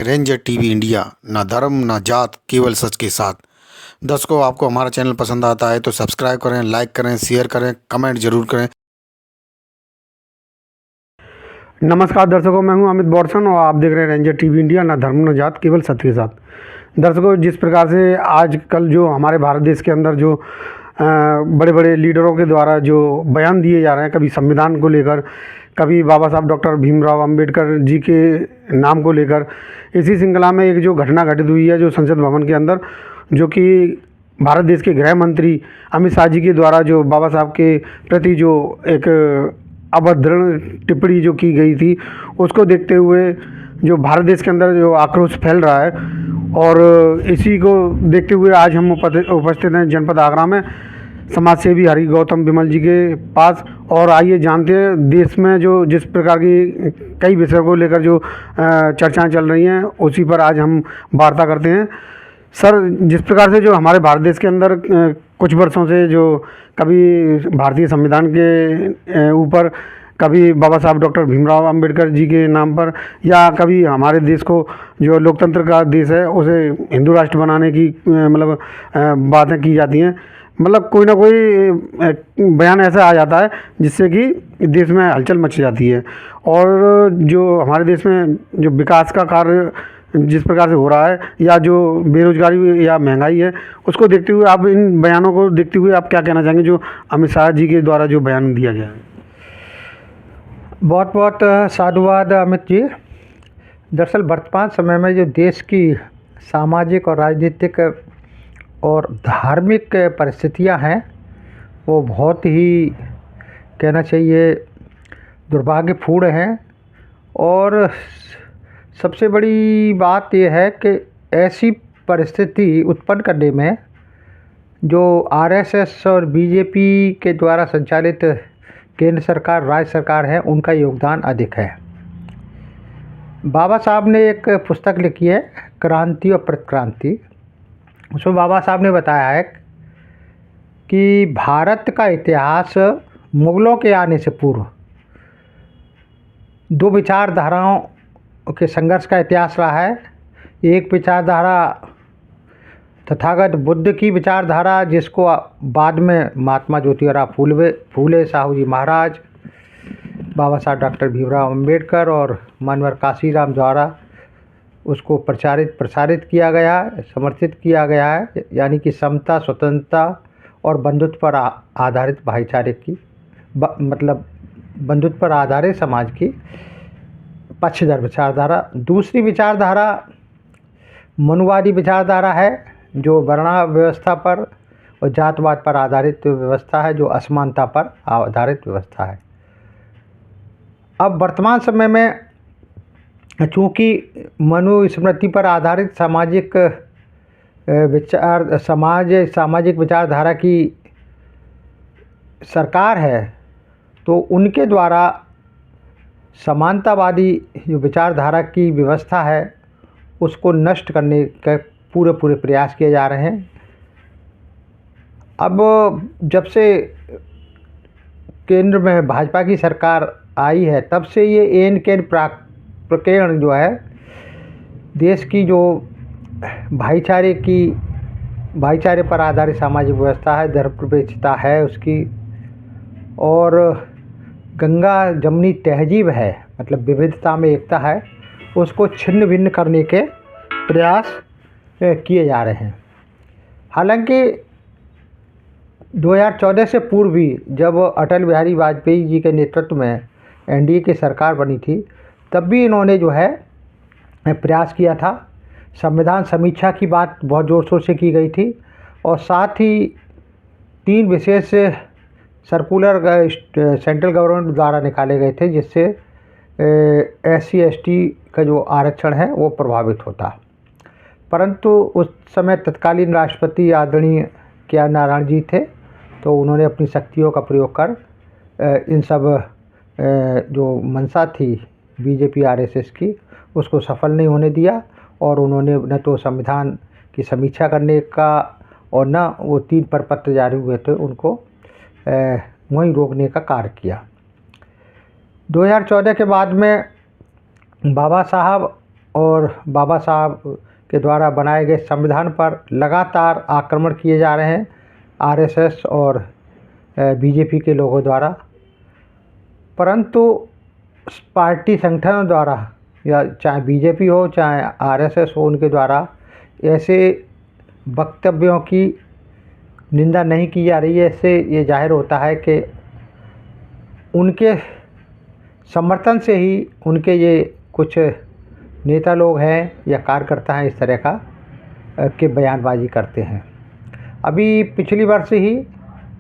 Ranger TV India, ना धर्म ना जात, केवल सच के साथ। दर्शकों, आपको हमारा चैनल पसंद आता है तो सब्सक्राइब करें, लाइक करें, शेयर करें, कमेंट जरूर करें। नमस्कार दर्शकों, मैं हूं अमित बॉर्सन और आप देख रहे हैं रेंजर टीवी इंडिया, ना धर्म ना जात, केवल सत्य के साथ। दर्शकों, जिस प्रकार से आजकल जो हमारे भारत देश के अंदर जो बड़े बड़े लीडरों के द्वारा जो बयान दिए जा रहे हैं, कभी संविधान को लेकर, कभी बाबा साहब डॉक्टर भीमराव अंबेडकर जी के नाम को लेकर, इसी श्रृंखला में एक जो घटना घटित हुई है जो संसद भवन के अंदर, जो कि भारत देश के गृह मंत्री अमित शाह जी के द्वारा जो बाबा साहब के प्रति जो एक अभद्र टिप्पणी जो की गई थी, उसको देखते हुए जो भारत देश के अंदर जो आक्रोश फैल रहा है, और इसी को देखते हुए आज हम उपस्थित हैं जनपद आगरा में समाज सेवी हरि गौतम विमल जी के पास। और आइए जानते हैं देश में जो जिस प्रकार की कई विषयों को लेकर जो चर्चाएं चल रही हैं, उसी पर आज हम वार्ता करते हैं। सर, जिस प्रकार से जो हमारे भारत देश के अंदर कुछ वर्षों से जो कभी भारतीय संविधान के ऊपर, कभी बाबा साहब डॉक्टर भीमराव अंबेडकर जी के नाम पर, या कभी हमारे देश को जो लोकतंत्र का देश है उसे हिंदू राष्ट्र बनाने की मतलब बातें की जाती हैं। मतलब कोई ना कोई बयान ऐसा आ जाता है जिससे कि देश में हलचल मच जाती है। और जो हमारे देश में जो विकास का कार्य जिस प्रकार से हो रहा है, या जो बेरोजगारी या महंगाई है, उसको देखते हुए आप, इन बयानों को देखते हुए आप क्या कहना चाहेंगे जो अमित शाह जी के द्वारा जो बयान दिया गया है? बहुत बहुत साधुवाद अमित जी। दरअसल वर्तमान समय में जो देश की सामाजिक और राजनीतिक और धार्मिक परिस्थितियां हैं, वो बहुत ही कहना चाहिए दुर्भाग्यपूर्ण हैं। और सबसे बड़ी बात यह है कि ऐसी परिस्थिति उत्पन्न करने में जो आरएसएस और बीजेपी के द्वारा संचालित केंद्र सरकार, राज्य सरकार है, उनका योगदान अधिक है। बाबा साहब ने एक पुस्तक लिखी है, क्रांति और प्रतिक्रांति। उसमें बाबा साहब ने बताया है कि भारत का इतिहास मुगलों के आने से पूर्व दो विचारधाराओं के संघर्ष का इतिहास रहा है। एक विचारधारा तथागत बुद्ध की विचारधारा, जिसको बाद में महात्मा ज्योतिराव फूले साहू जी महाराज, बाबा साहब डॉक्टर भीमराव अंबेडकर और मानवर काशीराम द्वारा उसको प्रसारित किया गया, समर्थित किया गया है। यानी कि समता, स्वतंत्रता और बंधुत्व पर आधारित भाईचारे की मतलब बंधुत्व पर आधारित समाज की पक्षधर विचारधारा। दूसरी विचारधारा मनुवादी विचारधारा है, जो वर्ण व्यवस्था पर और जातवाद पर आधारित व्यवस्था है, जो असमानता पर आधारित व्यवस्था है। अब वर्तमान समय में चूँकि मनुस्मृति पर आधारित सामाजिक विचारधारा की सरकार है, तो उनके द्वारा समानतावादी जो विचारधारा की व्यवस्था है, उसको नष्ट करने के पूरे प्रयास किए जा रहे हैं। अब जब से केंद्र में भाजपा की सरकार आई है, तब से ये एन केन प्रकरण जो है, देश की जो भाईचारे पर आधारित सामाजिक व्यवस्था है, धर्मनिरपेक्षता है उसकी, और गंगा जमुनी तहजीब है, मतलब विविधता में एकता है, उसको छिन्न भिन्न करने के प्रयास किए जा रहे हैं। हालांकि 2014 से पूर्व भी, जब अटल बिहारी वाजपेयी जी के नेतृत्व में एनडीए की सरकार बनी थी, तब भी इन्होंने जो है प्रयास किया था। संविधान समीक्षा की बात बहुत ज़ोर शोर से की गई थी, और साथ ही 3 विशेष सर्कुलर सेंट्रल गवर्नमेंट द्वारा निकाले गए थे, जिससे SC ST का जो आरक्षण है वो प्रभावित होता। परंतु उस समय तत्कालीन राष्ट्रपति आदरणीय के.आर. नारायण जी थे, तो उन्होंने अपनी शक्तियों का प्रयोग कर इन सब जो मंशा थी बीजेपी RSS की, उसको सफल नहीं होने दिया। और उन्होंने न तो संविधान की समीक्षा करने का, और न वो 3 प्रपत्र जारी हुए थे उनको वहीं रोकने का कार्य किया। 2014 के बाद में बाबा साहब और बाबा साहब के द्वारा बनाए गए संविधान पर लगातार आक्रमण किए जा रहे हैं आरएसएस और बीजेपी के लोगों द्वारा। परंतु पार्टी संगठनों द्वारा, या चाहे बीजेपी हो चाहे आरएसएस हो, उनके द्वारा ऐसे वक्तव्यों की निंदा नहीं की जा रही है। इससे ये जाहिर होता है कि उनके समर्थन से ही उनके ये कुछ नेता लोग हैं या कार्यकर्ता हैं इस तरह का के बयानबाजी करते हैं। अभी पिछली वर्ष ही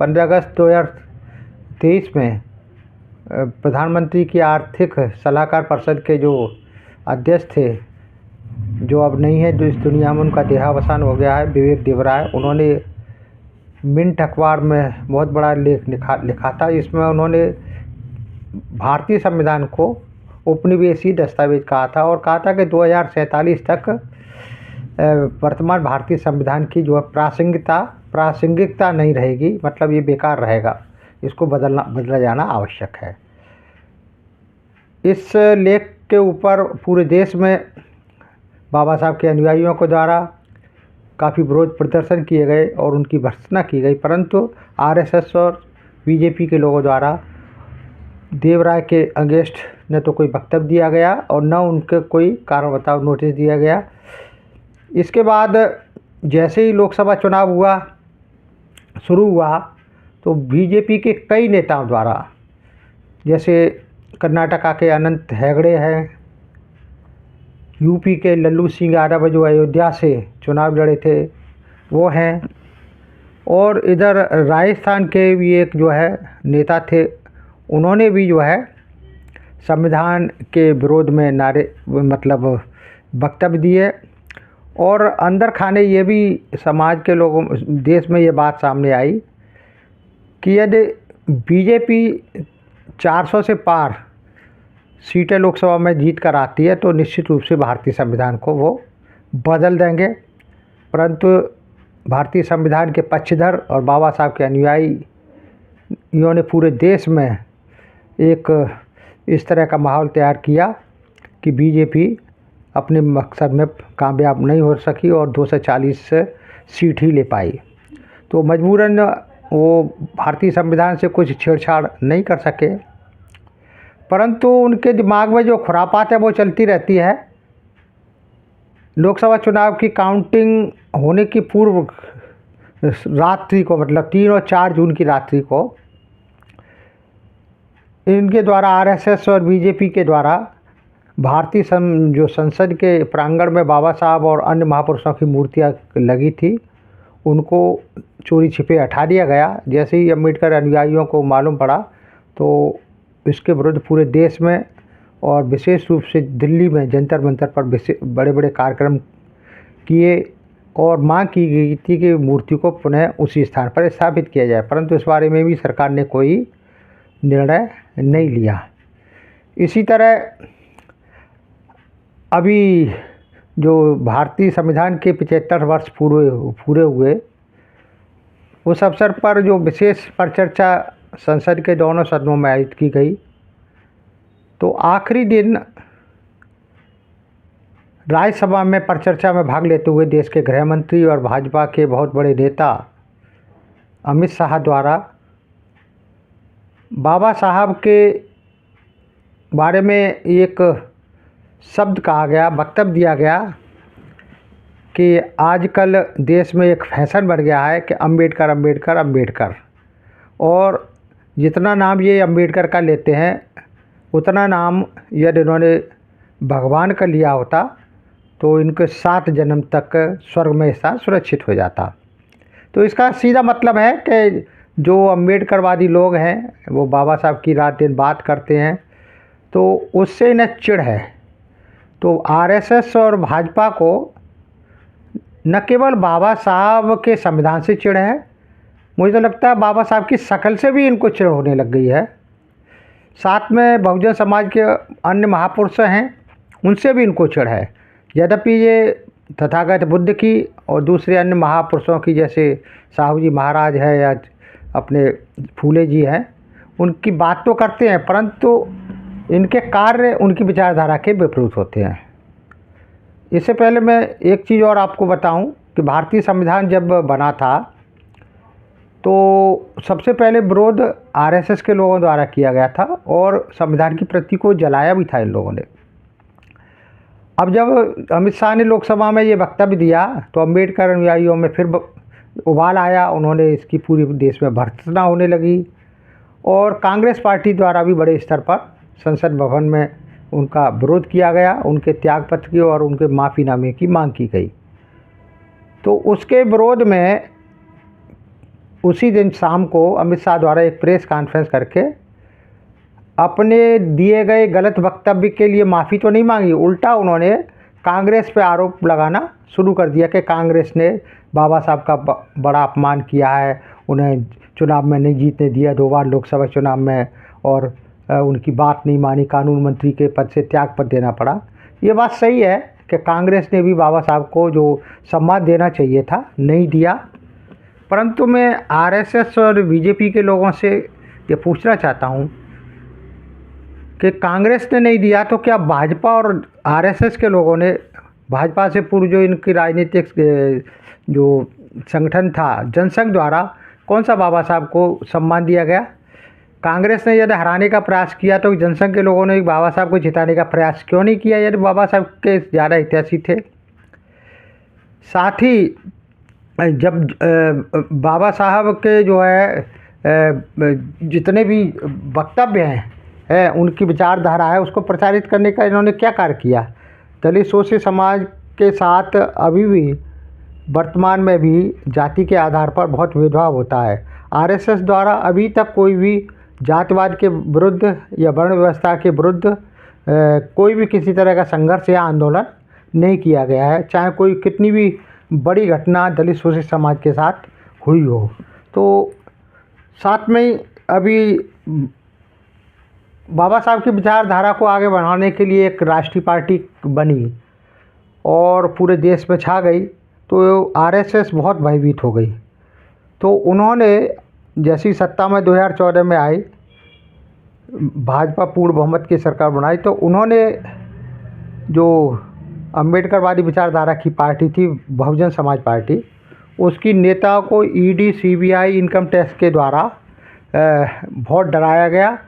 15 अगस्त 2023 में प्रधानमंत्री की आर्थिक सलाहकार परिषद के जो अध्यक्ष थे, जो अब नहीं है, जो इस दुनिया में उनका देहावसान हो गया है, विवेक देवराय, उन्होंने मिंट अखबार में बहुत बड़ा लेख लिखा था। इसमें उन्होंने भारतीय संविधान को उपनिवेशी दस्तावेज कहा था और कहा था कि 2047 तक वर्तमान भारतीय संविधान की जो है प्रासंगिकता नहीं रहेगी, मतलब ये बेकार रहेगा, इसको बदला जाना आवश्यक है। इस लेख के ऊपर पूरे देश में बाबा साहब के अनुयायियों के द्वारा काफ़ी विरोध प्रदर्शन किए गए और उनकी भर्त्सना की गई, परंतु आरएसएस और बीजेपी के लोगों द्वारा देवराय के अगेंस्ट न तो कोई वक्तव्य दिया गया और न उनके कोई कारण बताओ नोटिस दिया गया। इसके बाद जैसे ही लोकसभा चुनाव शुरू हुआ तो बीजेपी के कई नेताओं द्वारा, जैसे कर्नाटका के अनंत हेगड़े हैं, यूपी के लल्लू सिंह यादव जो अयोध्या से चुनाव लड़े थे वो हैं, और इधर राजस्थान के भी एक जो है नेता थे, उन्होंने भी जो है संविधान के विरोध में नारे मतलब वक्तव्य दिए। और अंदर खाने ये भी समाज के लोगों देश में ये बात सामने आई कि यदि बीजेपी 400 से पार सीटें लोकसभा में जीत कर आती है तो निश्चित रूप से भारतीय संविधान को वो बदल देंगे। परंतु भारतीय संविधान के पक्षधर और बाबा साहब के अनुयायियों ने पूरे देश में एक इस तरह का माहौल तैयार किया कि बीजेपी अपने मकसद में कामयाब नहीं हो सकी और 240 सीट ही ले पाई। तो मजबूरन वो भारतीय संविधान से कुछ छेड़छाड़ नहीं कर सके, परंतु उनके दिमाग में जो खुरापात है वो चलती रहती है। लोकसभा चुनाव की काउंटिंग होने की पूर्व रात्रि को, मतलब 3 और 4 जून की रात्रि को, इनके द्वारा आरएसएस और बीजेपी के द्वारा भारतीय जो संसद के प्रांगण में बाबा साहब और अन्य महापुरुषों की मूर्तियां लगी थी, उनको चोरी छिपे हटा दिया गया। जैसे ही अम्बेडकर अनुयायियों को मालूम पड़ा तो इसके विरुद्ध पूरे देश में और विशेष रूप से दिल्ली में जंतर मंतर पर बड़े बड़े कार्यक्रम किए और मांग की गई थी कि मूर्ति को पुनः उसी स्थान पर स्थापित किया जाए, परंतु इस बारे में भी सरकार ने कोई निर्णय नहीं लिया। इसी तरह अभी जो भारतीय संविधान के 75 वर्ष पूरे हुए, उस अवसर पर जो विशेष परिचर्चा संसद के दोनों सदनों में आयोजित की गई, तो आखिरी दिन राज्यसभा में परिचर्चा में भाग लेते हुए देश के गृह मंत्री और भाजपा के बहुत बड़े नेता अमित शाह द्वारा बाबा साहब के बारे में एक शब्द कहा गया, वक्तव्य दिया गया कि आजकल देश में एक फैशन बन गया है कि अम्बेडकर अम्बेडकर अम्बेडकर, और जितना नाम ये अम्बेडकर का लेते हैं उतना नाम यदि इन्होंने भगवान का लिया होता तो इनके 7 जन्म तक स्वर्ग में स्थान सुरक्षित हो जाता। तो इसका सीधा मतलब है कि जो अम्बेडकरवादी लोग हैं वो बाबा साहब की रात दिन बात करते हैं, तो उससे इन्हें चिढ़ है। तो आरएसएस और भाजपा को न केवल बाबा साहब के संविधान से चिढ़ है, मुझे तो लगता है बाबा साहब की शक्ल से भी इनको चिढ़ होने लग गई है। साथ में बहुजन समाज के अन्य महापुरुष हैं, उनसे भी इनको चिढ़ है। यद्यपि ये तथागत बुद्ध की और दूसरे अन्य महापुरुषों की, जैसे साहू जी महाराज है या अपने फूले जी हैं, उनकी बात तो करते हैं, परंतु इनके कार्य उनकी विचारधारा के विपरीत होते हैं। इससे पहले मैं एक चीज़ और आपको बताऊं कि भारतीय संविधान जब बना था तो सबसे पहले विरोध आरएसएस के लोगों द्वारा किया गया था और संविधान की प्रति को जलाया भी था इन लोगों ने। अब जब अमित शाह ने लोकसभा में ये वक्तव्य दिया तो अम्बेडकर अनुयायियों में फिर उबाल आया, उन्होंने इसकी पूरी देश में भर्त्सना होने लगी और कांग्रेस पार्टी द्वारा भी बड़े स्तर पर संसद भवन में उनका विरोध किया गया, उनके त्यागपत्र की और उनके माफ़ीनामे की मांग की गई। तो उसके विरोध में उसी दिन शाम को अमित शाह द्वारा एक प्रेस कॉन्फ्रेंस करके अपने दिए गए गलत वक्तव्य के लिए माफ़ी तो नहीं मांगी, उल्टा उन्होंने कांग्रेस पे आरोप लगाना शुरू कर दिया कि कांग्रेस ने बाबा साहब का बड़ा अपमान किया है, उन्हें चुनाव में नहीं जीतने दिया 2 बार लोकसभा चुनाव में और उनकी बात नहीं मानी, कानून मंत्री के पद से त्यागपत्र देना पड़ा। ये बात सही है कि कांग्रेस ने भी बाबा साहब को जो सम्मान देना चाहिए था नहीं दिया, परंतु मैं आरएसएस और बीजेपी के लोगों से ये पूछना चाहता हूँ कि कांग्रेस ने नहीं दिया तो क्या भाजपा और आरएसएस के लोगों ने, भाजपा से पूर्व जो इनकी राजनीतिक जो संगठन था जनसंघ द्वारा, कौन सा बाबा साहब को सम्मान दिया गया? कांग्रेस ने यदि हराने का प्रयास किया तो जनसंघ के लोगों ने बाबा साहब को जिताने का प्रयास क्यों नहीं किया यदि बाबा साहब के ज़्यादा हितैषी थे? साथ ही जब बाबा साहब के जो है जितने भी वक्तव्य हैं उनकी विचारधारा है उसको प्रचारित करने का इन्होंने क्या कार्य किया? दलित शोषित समाज के साथ अभी भी वर्तमान में भी जाति के आधार पर बहुत भेदभाव होता है। आरएसएस द्वारा अभी तक कोई भी जातिवाद के विरुद्ध या वर्ण व्यवस्था के विरुद्ध कोई भी किसी तरह का संघर्ष या आंदोलन नहीं किया गया है, चाहे कोई कितनी भी बड़ी घटना दलित शोषित समाज के साथ हुई हो। तो साथ में ही अभी बाबा साहब की विचारधारा को आगे बढ़ाने के लिए एक राष्ट्रीय पार्टी बनी और पूरे देश में छा गई, तो आरएसएस बहुत भयभीत हो गई। तो उन्होंने जैसी सत्ता में 2014 में आई, भाजपा पूर्ण बहुमत की सरकार बनाई, तो उन्होंने जो अम्बेडकरवादी विचारधारा की पार्टी थी बहुजन समाज पार्टी, उसकी नेताओं को ईडी, सीबीआई, इनकम टैक्स के द्वारा बहुत डराया गया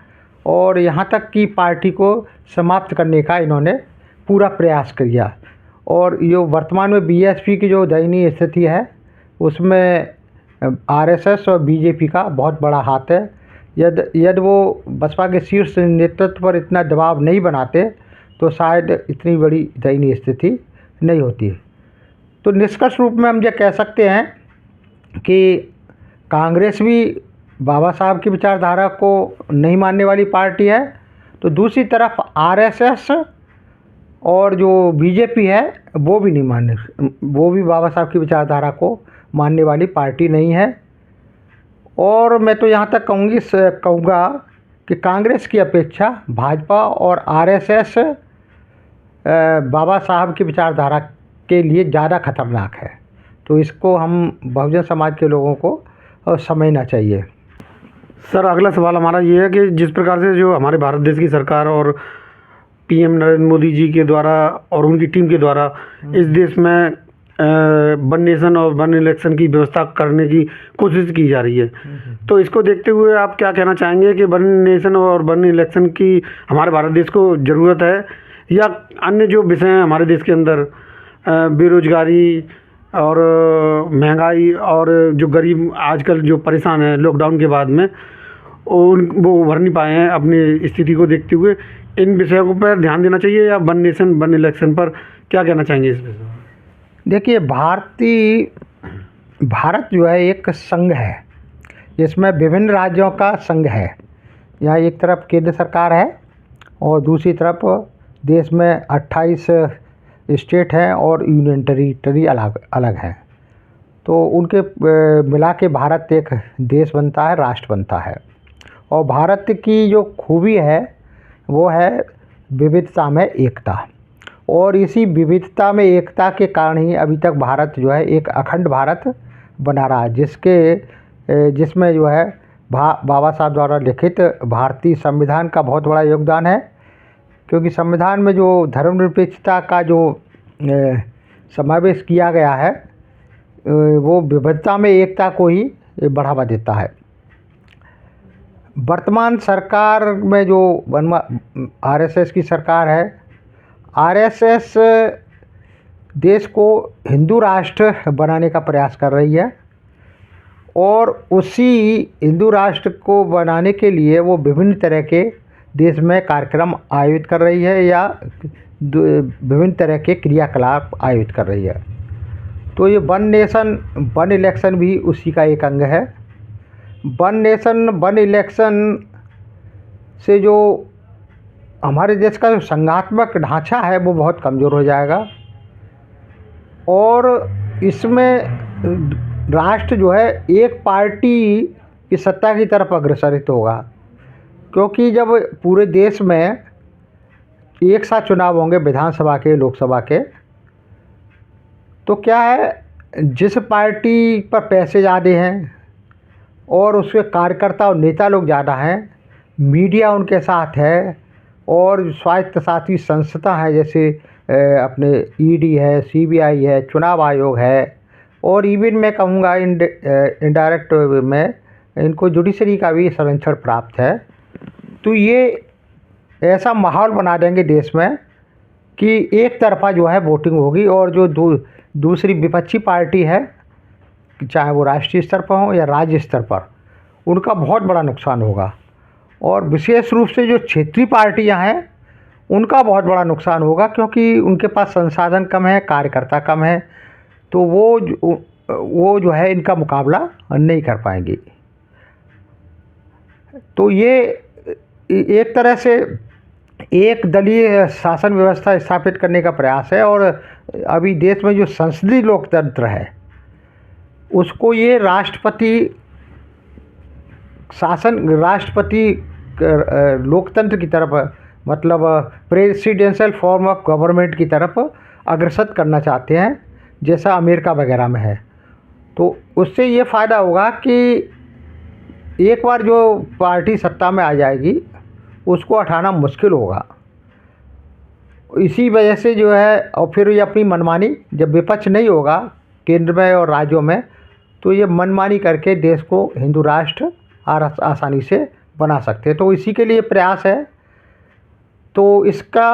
और यहाँ तक कि पार्टी को समाप्त करने का इन्होंने पूरा प्रयास किया। और ये वर्तमान में बीएसपी की जो दयनीय स्थिति है उसमें आरएसएस और बीजेपी का बहुत बड़ा हाथ है। यदि वो बसपा के शीर्ष नेतृत्व पर इतना दबाव नहीं बनाते तो शायद इतनी बड़ी दयनीय स्थिति नहीं होती। तो निष्कर्ष रूप में हम ये कह सकते हैं कि कांग्रेस भी बाबा साहब की विचारधारा को नहीं मानने वाली पार्टी है, तो दूसरी तरफ आरएसएस और जो बीजेपी है वो भी बाबा साहब की विचारधारा को मानने वाली पार्टी नहीं है। और मैं तो यहाँ तक कहूँगा कि कांग्रेस की अपेक्षा भाजपा और आरएसएस बाबा साहब की विचारधारा के लिए ज़्यादा खतरनाक है। तो इसको हम बहुजन समाज के लोगों को समझना चाहिए। सर, अगला सवाल हमारा ये है कि जिस प्रकार से जो हमारे भारत देश की सरकार और पीएम नरेंद्र मोदी जी के द्वारा और उनकी टीम के द्वारा इस देश में वन नेशन और वन इलेक्शन की व्यवस्था करने की कोशिश की जा रही है, तो इसको देखते हुए आप क्या कहना चाहेंगे कि वन नेशन और वन इलेक्शन की हमारे भारत देश को ज़रूरत है, या अन्य जो विषय हैं हमारे देश के अंदर बेरोजगारी और महंगाई और जो गरीब आजकल जो परेशान हैं लॉकडाउन के बाद में, वो उभर नहीं पाए हैं अपनी स्थिति को देखते हुए, इन विषयों पर ध्यान देना चाहिए या वन नेशन वन इलेक्शन पर क्या कहना चाहेंगे इस विषय में? देखिए, भारत जो है एक संघ है जिसमें विभिन्न राज्यों का संघ है। यहाँ एक तरफ केंद्र सरकार है और दूसरी तरफ देश में 28 स्टेट हैं और यूनियन टेरिटरी अलग हैं। तो उनके मिला के भारत एक देश बनता है, राष्ट्र बनता है। और भारत की जो खूबी है वो है विविधता में एकता, और इसी विविधता में एकता के कारण ही अभी तक भारत जो है एक अखंड भारत बना रहा है, जिसमें जो है बाबा साहब द्वारा लिखित भारतीय संविधान का बहुत बड़ा योगदान है। क्योंकि संविधान में जो धर्मनिरपेक्षता का जो समावेश किया गया है वो विविधता में एकता को ही बढ़ावा देता है। वर्तमान सरकार में जो आरएसएस की सरकार है, आरएसएस देश को हिंदू राष्ट्र बनाने का प्रयास कर रही है और उसी हिंदू राष्ट्र को बनाने के लिए वो विभिन्न तरह के देश में कार्यक्रम आयोजित कर रही है या विभिन्न तरह के क्रियाकलाप आयोजित कर रही है। तो ये वन नेशन वन इलेक्शन भी उसी का एक अंग है। वन नेशन वन इलेक्शन से जो हमारे देश का जो संघात्मक ढांचा है वो बहुत कमज़ोर हो जाएगा और इसमें राष्ट्र जो है एक पार्टी की सत्ता की तरफ अग्रसरित होगा, क्योंकि जब पूरे देश में एक साथ चुनाव होंगे विधानसभा के लोकसभा के, तो क्या है जिस पार्टी पर पैसे ज़्यादा हैं और उसके कार्यकर्ता और नेता लोग ज़्यादा हैं, मीडिया उनके साथ है और स्वायत्तशासी संस्था है जैसे अपने ईडी है, सीबीआई है, चुनाव आयोग है और इवन मैं कहूँगा इनडायरेक्ट में इनको जुडिशरी का भी संरक्षण प्राप्त है। तो ये ऐसा माहौल बना देंगे देश में कि एक तरफा जो है वोटिंग होगी और जो दूसरी विपक्षी पार्टी है, चाहे वो राष्ट्रीय स्तर पर हो या राज्य स्तर पर, उनका बहुत बड़ा नुकसान होगा और विशेष रूप से जो क्षेत्रीय पार्टियां हैं उनका बहुत बड़ा नुकसान होगा, क्योंकि उनके पास संसाधन कम है, कार्यकर्ता कम है, तो वो जो है इनका मुकाबला नहीं कर पाएंगी। तो ये एक तरह से एक दलीय शासन व्यवस्था स्थापित करने का प्रयास है और अभी देश में जो संसदीय लोकतंत्र है उसको ये राष्ट्रपति शासन, राष्ट्रपति लोकतंत्र की तरफ, मतलब प्रेसिडेंशियल फॉर्म ऑफ गवर्नमेंट की तरफ अग्रसर करना चाहते हैं, जैसा अमेरिका वगैरह में है। तो उससे ये फ़ायदा होगा कि एक बार जो पार्टी सत्ता में आ जाएगी उसको हटाना मुश्किल होगा। इसी वजह से जो है, और फिर ये अपनी मनमानी, जब विपक्ष नहीं होगा केंद्र में और राज्यों में, तो ये मनमानी करके देश को हिंदू राष्ट्र आसानी से बना सकते हैं। तो इसी के लिए प्रयास है। तो इसका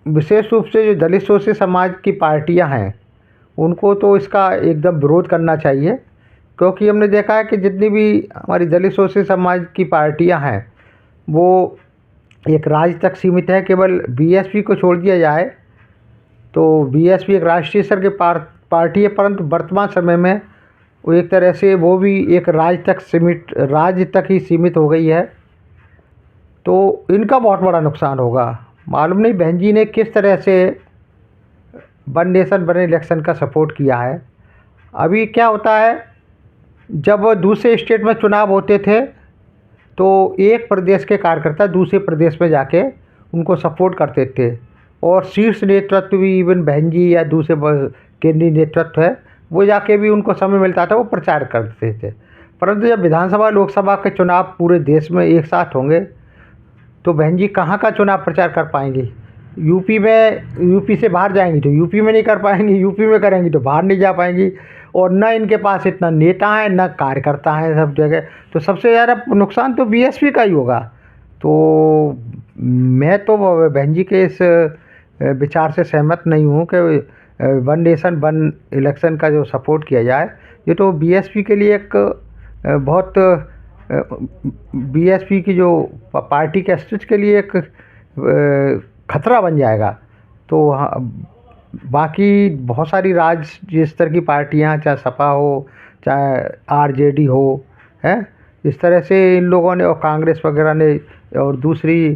विशेष रूप से जो दलित शोषित समाज की पार्टियां हैं उनको तो इसका एकदम विरोध करना चाहिए, क्योंकि हमने देखा है कि जितनी भी हमारी दलित शोषित समाज की पार्टियां हैं वो एक राज्य तक सीमित है। केवल बीएसपी को छोड़ दिया जाए तो बीएसपी एक राष्ट्रीय स्तर की पार्टी है, परंतु वर्तमान समय में वो एक तरह से वो भी एक राज्य तक ही सीमित हो गई है। तो इनका बहुत बड़ा नुकसान होगा। मालूम नहीं बहन जी ने किस तरह से वन नेशन वन इलेक्शन का सपोर्ट किया है। अभी क्या होता है, जब दूसरे स्टेट में चुनाव होते थे तो एक प्रदेश के कार्यकर्ता दूसरे प्रदेश में जाके उनको सपोर्ट करते थे और शीर्ष नेतृत्व भी, इवन बहन जी या दूसरे केंद्रीय नेतृत्व है, वो जाके भी उनको समय मिलता था वो प्रचार करते थे। परंतु जब विधानसभा लोकसभा के चुनाव पूरे देश में एक साथ होंगे तो बहन जी कहाँ का चुनाव प्रचार कर पाएंगी। यूपी से बाहर जाएंगी तो यूपी में नहीं कर पाएंगी, यूपी में करेंगी तो बाहर नहीं जा पाएंगी, और न इनके पास इतना नेता है न कार्यकर्ता हैं सब जगह। तो सबसे ज़्यादा नुकसान तो बीएसपी का ही होगा। तो मैं तो बहन जी के इस विचार से सहमत नहीं हूँ कि वन नेशन वन इलेक्शन का जो सपोर्ट किया जाए, ये तो बीएसपी के लिए एक बहुत बीएसपी की जो पार्टी के अस्तित्व के लिए एक खतरा बन जाएगा। तो बाकी बहुत सारी राज्य स्तर की पार्टियां, चाहे सपा हो चाहे आरजेडी हो, है, इस तरह से इन लोगों ने और कांग्रेस वगैरह ने और दूसरी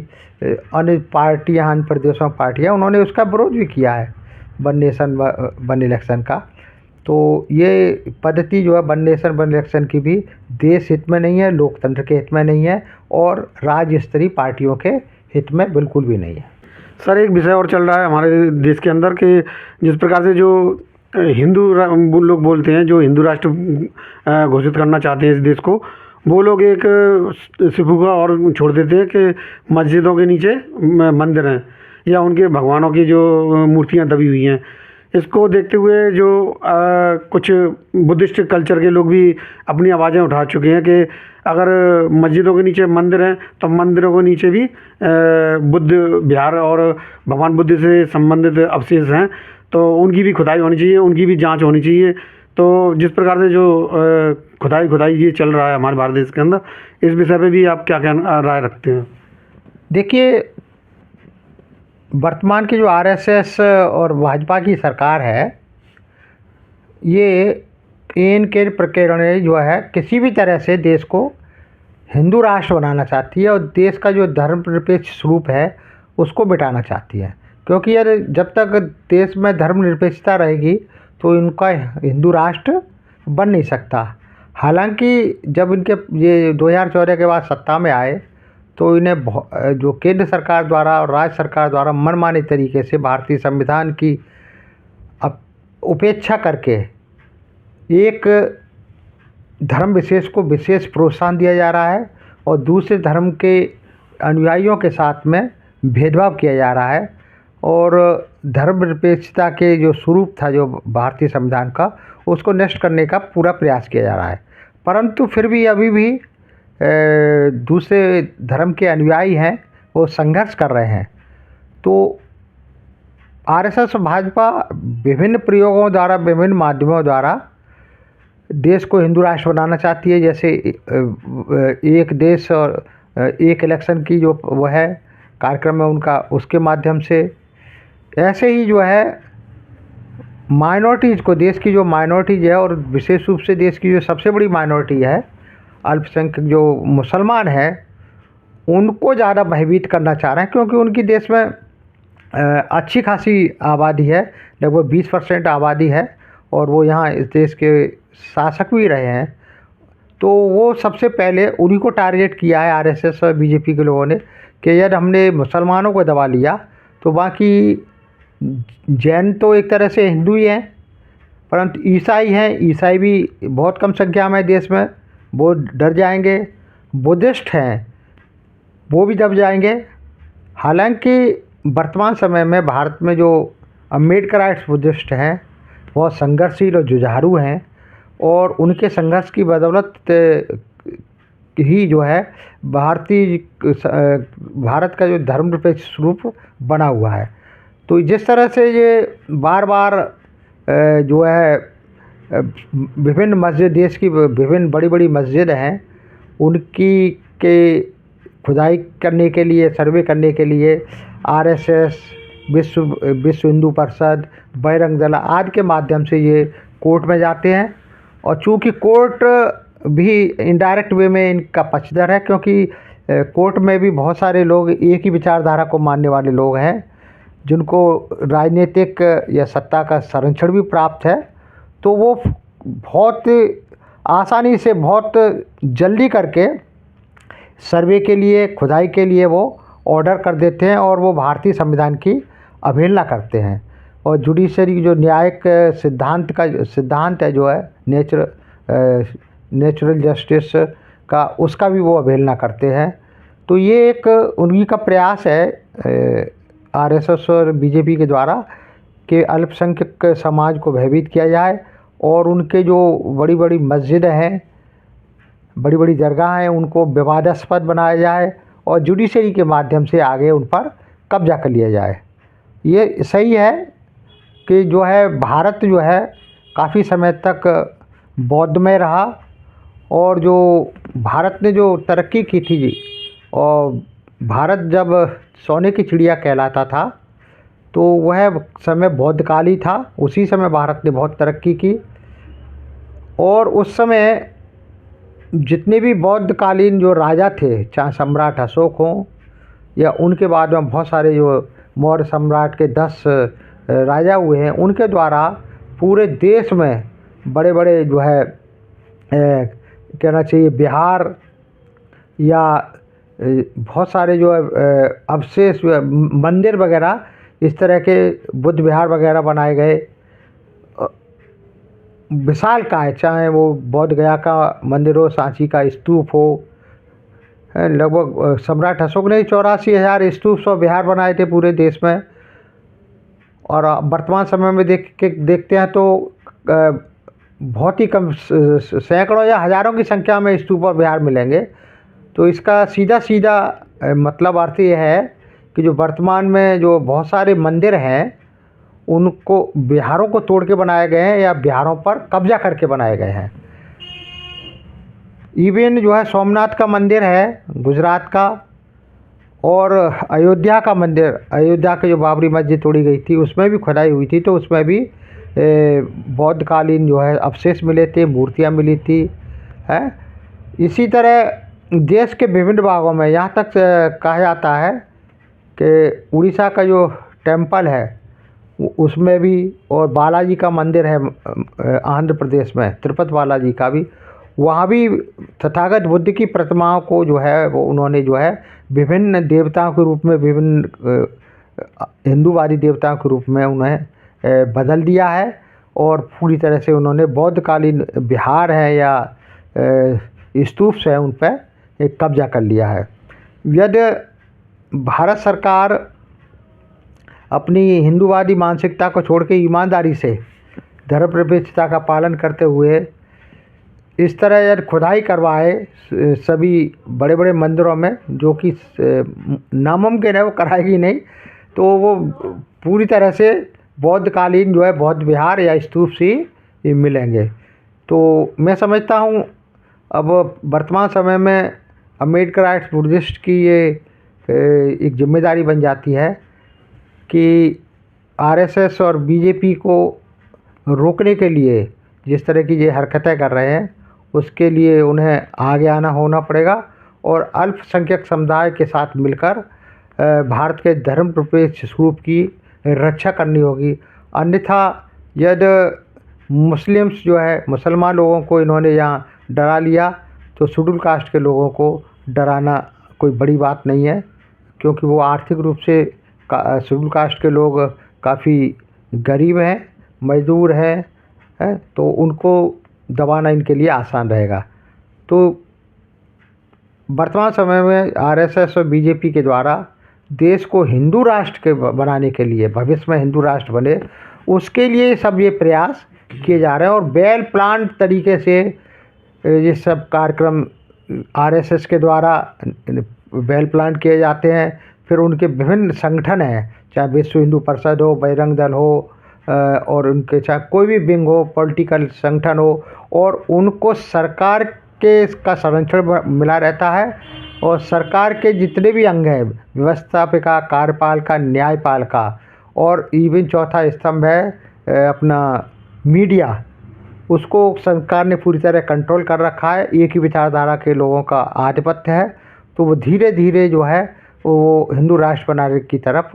अन्य पार्टियां, अन्य प्रदेशों में पार्टियां, उन्होंने उसका विरोध भी किया है वन नेशन वन इलेक्शन का। तो ये पद्धति जो है वन नेशन वन इलेक्शन की भी देश हित में नहीं है, लोकतंत्र के हित में नहीं है और राज्य स्तरीय पार्टियों के हित में बिल्कुल भी नहीं है। सर, एक विषय और चल रहा है हमारे देश के अंदर कि जिस प्रकार से जो हिंदू लोग बोलते हैं, जो हिंदू राष्ट्र घोषित करना चाहते हैं इस देश को, वो लोग एक सिफुगा और छोड़ देते हैं कि मस्जिदों के नीचे मंदिर हैं या उनके भगवानों की जो मूर्तियां दबी हुई हैं। इसको देखते हुए जो कुछ बुद्धिस्ट कल्चर के लोग भी अपनी आवाज़ें उठा चुके हैं कि अगर मस्जिदों के नीचे मंदिर हैं तो मंदिरों के नीचे भी बुद्ध विहार और भगवान बुद्ध से संबंधित अवशेष हैं, तो उनकी भी खुदाई होनी चाहिए, उनकी भी जांच होनी चाहिए। तो जिस प्रकार से जो खुदाई ये चल रहा है हमारे भारत देश के अंदर, इस विषय पे भी आप क्या क्या राय रखते हैं? देखिए, वर्तमान की जो आरएसएस और भाजपा की सरकार है, ये इनके प्रकरण जो है किसी भी तरह से देश को हिंदू राष्ट्र बनाना चाहती है और देश का जो धर्मनिरपेक्ष स्वरूप है उसको मिटाना चाहती है। क्योंकि यार जब तक देश में धर्मनिरपेक्षता रहेगी तो इनका हिंदू राष्ट्र बन नहीं सकता। हालांकि जब इनके ये 2014 के बाद सत्ता में आए तो इन्हें जो केंद्र सरकार द्वारा और राज्य सरकार द्वारा मनमाने तरीके से भारतीय संविधान की उपेक्षा करके एक धर्म विशेष को विशेष प्रोत्साहन दिया जा रहा है और दूसरे धर्म के अनुयायियों के साथ में भेदभाव किया जा रहा है और धर्मनिरपेक्षता के जो स्वरूप था जो भारतीय संविधान का, उसको नष्ट करने का पूरा प्रयास किया जा रहा है। परंतु फिर भी अभी भी दूसरे धर्म के अनुयायी हैं वो संघर्ष कर रहे हैं। तो आरएसएस और भाजपा विभिन्न प्रयोगों द्वारा, विभिन्न माध्यमों द्वारा देश को हिंदू राष्ट्र बनाना चाहती है। जैसे एक देश और एक इलेक्शन की जो वो है कार्यक्रम है उनका, उसके माध्यम से ऐसे ही जो है माइनॉरिटीज़ को, देश की जो माइनॉरिटीज़ है और विशेष रूप से देश की जो सबसे बड़ी माइनॉरिटी है अल्पसंख्यक जो मुसलमान हैं, उनको ज़्यादा भयभीत करना चाह रहे हैं। क्योंकि उनकी देश में अच्छी खासी आबादी है, लगभग 20% आबादी है और वो यहाँ इस देश के शासक भी रहे हैं। तो वो सबसे पहले उन्हीं को टारगेट किया है आरएसएस और बीजेपी के लोगों ने कि यदि हमने मुसलमानों को दबा लिया तो बाकी जैन तो एक तरह से हिंदू ही हैं, परंतु ईसाई हैं, ईसाई भी बहुत कम संख्या में देश में, वो डर जाएंगे। बुद्धिस्ट हैं, वो भी दब जाएंगे। हालांकि वर्तमान समय में भारत में जो अम्बेडकराइट्स बुद्धिस्ट हैं बहुत संघर्षशील और जुझारू हैं और उनके संघर्ष की बदौलत ही जो है भारत का जो धर्मनिरपेक्ष स्वरूप बना हुआ है। तो जिस तरह से ये बार बार जो है विभिन्न मस्जिद, देश की विभिन्न बड़ी बड़ी मस्जिद हैं, उनकी के खुदाई करने के लिए, सर्वे करने के लिए आरएसएस, विश्व हिंदू परिषद, बजरंग दल आदि के माध्यम से ये कोर्ट में जाते हैं। और चूँकि कोर्ट भी इनडायरेक्ट वे में इनका पक्षधर है, क्योंकि कोर्ट में भी बहुत सारे लोग एक ही विचारधारा को मानने वाले लोग हैं जिनको राजनीतिक या सत्ता का संरक्षण भी प्राप्त है। तो वो बहुत आसानी से, बहुत जल्दी करके सर्वे के लिए, खुदाई के लिए वो ऑर्डर कर देते हैं और वो भारतीय संविधान की अवहेलना करते हैं। और जुडिशरी जो न्यायिक सिद्धांत है जो है नेचुरल जस्टिस का, उसका भी वो अवहेलना करते हैं। तो ये एक उन्हीं का प्रयास है आरएसएस और बीजेपी के द्वारा कि अल्पसंख्यक समाज को भयभीत किया जाए और उनके जो बड़ी बड़ी मस्जिदें हैं, बड़ी बड़ी दरगाह हैं, उनको विवादास्पद बनाया जाए और जुडिशरी के माध्यम से आगे उन पर कब्जा कर लिया जाए। ये सही है कि जो है भारत जो है काफ़ी समय तक बौद्धमय रहा और जो भारत ने जो तरक्की की थी, और भारत जब सोने की चिड़िया कहलाता था तो वह समय बौद्धकाल ही था। उसी समय भारत ने बहुत तरक्की की और उस समय जितने भी बौद्धकालीन जो राजा थे, चाहे सम्राट अशोक हों या उनके बाद में बहुत सारे जो मौर्य सम्राट के 10 राजा हुए हैं, उनके द्वारा पूरे देश में बड़े बड़े जो है कहना चाहिए बिहार या बहुत सारे जो अवशेष मंदिर वगैरह, इस तरह के बुद्ध विहार वगैरह बनाए गए विशालकाय, चाहे वो बोध गया का मंदिर हो, सांची का स्तूप हो। लगभग सम्राट अशोक ने 84,000 स्तूप और विहार बनाए थे पूरे देश में। और वर्तमान समय में देखते हैं तो बहुत ही कम सैकड़ों या हज़ारों की संख्या में स्तूप और विहार मिलेंगे। तो इसका सीधा सीधा मतलब अर्थ ये है कि जो वर्तमान में जो बहुत सारे मंदिर हैं उनको विहारों को तोड़ के बनाए गए हैं या विहारों पर कब्जा करके बनाए गए हैं। इवन जो है सोमनाथ का मंदिर है गुजरात का, और अयोध्या का मंदिर, अयोध्या की जो बाबरी मस्जिद तोड़ी गई थी उसमें भी खुदाई हुई थी, तो उसमें भी बौद्धकालीन जो है अवशेष मिले थे, मूर्तियाँ मिली थी है। इसी तरह देश के विभिन्न भागों में यहाँ तक कहा जाता है कि उड़ीसा का जो टेम्पल है उसमें भी, और बालाजी का मंदिर है आंध्र प्रदेश में, तिरुपति बालाजी का भी, वहाँ भी तथागत बुद्ध की प्रतिमाओं को जो है वो उन्होंने जो है विभिन्न देवताओं के रूप में, विभिन्न हिंदूवादी देवताओं के रूप में उन्हें बदल दिया है, और पूरी तरह से उन्होंने बौद्धकालीन विहार है या स्तूप है उन पर एक कब्जा कर लिया है। यदि भारत सरकार अपनी हिंदूवादी मानसिकता को छोड़ के ईमानदारी से धर्मनिरपेक्षता का पालन करते हुए इस तरह यदि खुदाई करवाए सभी बड़े बड़े मंदिरों में, जो कि नामुमकिन है, वो कराएगी नहीं, तो वो पूरी तरह से बौद्धकालीन जो है बौद्ध विहार या स्तूप से मिलेंगे। तो मैं समझता हूँ अब वर्तमान समय में अम्बेडकराइट्स बुद्धिस्ट की ये एक जिम्मेदारी बन जाती है कि आरएसएस और बीजेपी को रोकने के लिए जिस तरह की ये हरकतें कर रहे हैं उसके लिए उन्हें आगे आना होना पड़ेगा, और अल्पसंख्यक समुदाय के साथ मिलकर भारत के धर्मनिरपेक्ष स्वरूप की रक्षा करनी होगी। अन्यथा यदि मुस्लिम्स जो है, मुसलमान लोगों को इन्होंने यहाँ डरा लिया, तो शेड्यूल कास्ट के लोगों को डराना कोई बड़ी बात नहीं है, क्योंकि वो आर्थिक रूप से शेड्यूल कास्ट के लोग काफ़ी गरीब हैं, मजदूर हैं, तो उनको दबाना इनके लिए आसान रहेगा। तो वर्तमान समय में आरएसएस और बीजेपी के द्वारा देश को हिंदू राष्ट्र के बनाने के लिए, भविष्य में हिंदू राष्ट्र बने, उसके लिए सब ये प्रयास किए जा रहे हैं, और वेल प्लान तरीके से ये सब कार्यक्रम आरएसएस के द्वारा वेल प्लान किए जाते हैं। फिर उनके विभिन्न संगठन हैं, चाहे विश्व हिंदू परिषद हो, बजरंग दल हो, और उनके चाहे कोई भी विंग हो, पॉलिटिकल संगठन हो, और उनको सरकार के का संरक्षण मिला रहता है, और सरकार के जितने भी अंग हैं, व्यवस्थापिका, कार्यपालिका, न्यायपालिका, और इवन चौथा स्तंभ है अपना मीडिया, उसको सरकार ने पूरी तरह कंट्रोल कर रखा है। एक ही विचारधारा के लोगों का आधिपत्य है, तो वो धीरे धीरे जो है वो हिंदू राष्ट्र बनाने की तरफ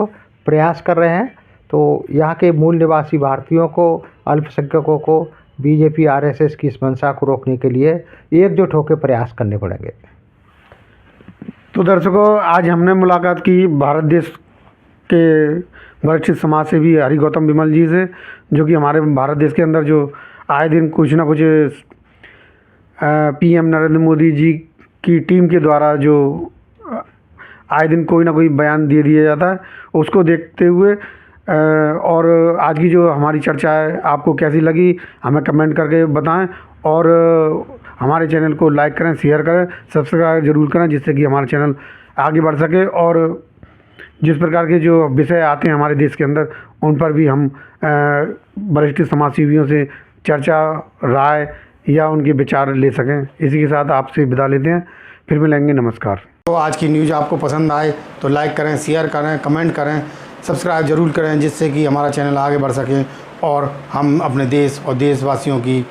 प्रयास कर रहे हैं। तो यहाँ के मूल निवासी भारतीयों को, अल्पसंख्यकों को बीजेपी आरएसएस की इस मंशा को रोकने के लिए एकजुट होकर प्रयास करने पड़ेंगे। तो दर्शकों, आज हमने मुलाकात की भारत देश के वरिष्ठ समाज सेवी हरि गौतम विमल जी से, जो कि हमारे भारत देश के अंदर जो आए दिन कुछ ना कुछ पीएम नरेंद्र मोदी जी की टीम के द्वारा जो आए दिन कोई ना कोई बयान दे दिया जाता है, उसको देखते हुए और आज की जो हमारी चर्चा है आपको कैसी लगी हमें कमेंट करके बताएं, और हमारे चैनल को लाइक करें, शेयर करें, सब्सक्राइब जरूर करें, जिससे कि हमारा चैनल आगे बढ़ सके, और जिस प्रकार के जो विषय आते हैं हमारे देश के अंदर उन पर भी हम वरिष्ठ समाजसेवियों से चर्चा, राय या उनके विचार ले सकें। इसी के साथ आपसे विदा लेते हैं, फिर मिलेंगे, नमस्कार। तो आज की न्यूज़ आपको पसंद आए तो लाइक करें, शेयर करें, कमेंट करें, सब्सक्राइब जरूर करें, जिससे कि हमारा चैनल आगे बढ़ सके और हम अपने देश और देशवासियों की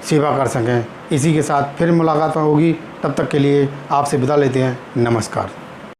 सेवा कर सकें। इसी के साथ फिर मुलाकात होगी, तब तक के लिए आपसे विदा लेते हैं, नमस्कार।